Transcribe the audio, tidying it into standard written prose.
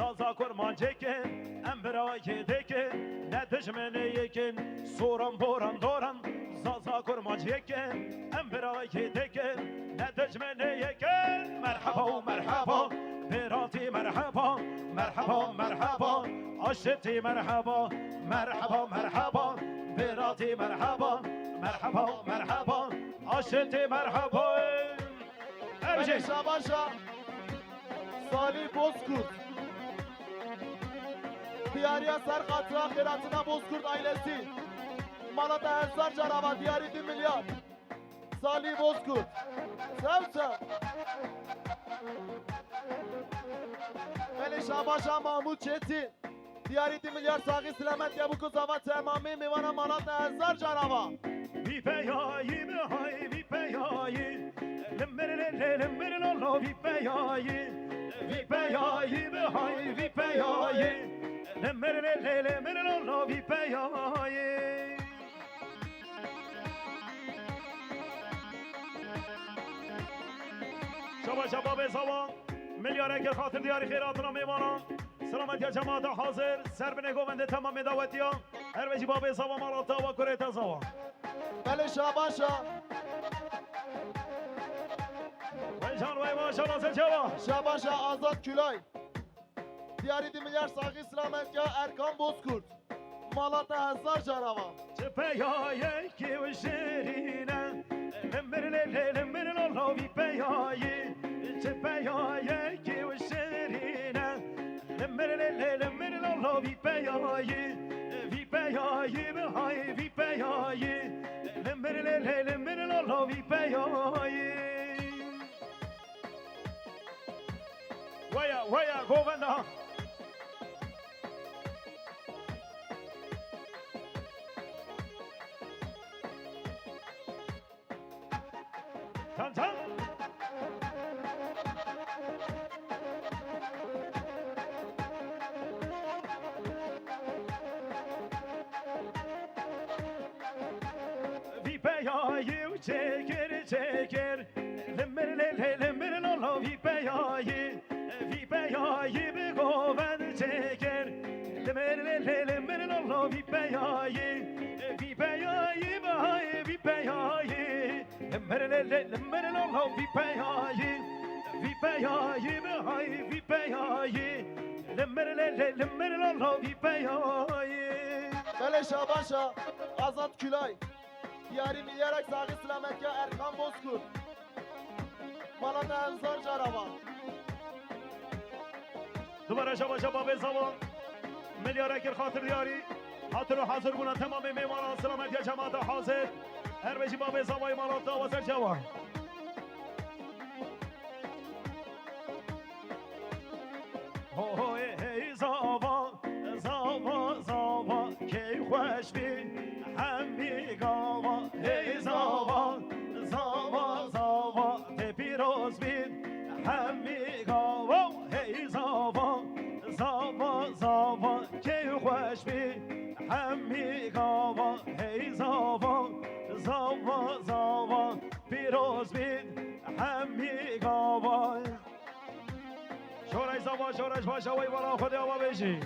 سازا کرمان چکن ام برای دکن نه دشمنه یکن سورم بورم دورم سازا کرمان چکن ام برای دکن نه دشمنه یکن مرحبا مرحبا براتی مرحبا مرحبا مرحبا عشتی مرحبا مرحبا مرحبا براتی مرحبا مرحبا مرحبا عشتی مرحبا باشا باشا سالی بozkurt دیاریا سر قطرا خیراتنا bozkurt ailesi Malata Hezar Carava diyari 2 milyar Salih Bozkurt Sevse Veli Şabaşa Mahmut Çetin diyari 2 milyar Sağı Selamet Yabuku Zavat Temami Mivana Malata Hezar Carava Vipeyayı mihay vipeyayı Lemmerelele lolo vipeyayı Vipeyayı mihay vipeyayı Lemmerelele lolo vipeyayı شبا شباب زوان ملیاره که خاطر دیاری خیراتنا میمانم سلامت یا جماعت حاضر سر بنه گوونده تمام دعوتی ها هر وجی باب زوان مالاتا و کریتا زوان Veli Şabaşa ویجان وی ماشا نازل جوان Şabaşa Azat Külay diyari 2 milyar Sağı Selamet ya Erkan Bozkurt Malata Hezar Carava Çepeyayı ki o şerine Lemmerelele lolo vipeyayı Çepeyayı ki o şerine Lemmerelele lolo vipeyayı Vipeyayı mihay vipeyayı Lemmerelele lolo vipeyayı Vaya govenda Tan tan Vipeyayı çeker çeker Lemmerelele lolo vipeyayı Vipeyayı bir goven çeker Lemmerelele lolo vipeyayı Vipeyayı mihay vipeyayı Lemmerelele lolo vipeyayı Vipeyayı mihay vipeyayı Lemmerelele lolo vipeyayı Veli Şabaşa Azat Külay diyari milyarak Sağı Selamet ya Erkan Bozkurt Malata Hezar Carava دوباره شبا شباب زمان ملیاره که خاطر دیاری حاضر و حاضر بودن تمام میمانان سلامت یا جماعت حاضر هر بشی باب زوای مالات و سر جوان هی زاوا زاوا زاوا کی خوش بی همی گاوا هی زاوا زاوا زاوا ته پیروز بید همی گاوا هی زاوا زاوا زاوا کی خوش بی همی گاوا هی زاوا زاوا زاوا پیروز بید همی گاوا شورش زاوا شورش باشه وی بالا خود آوا بشی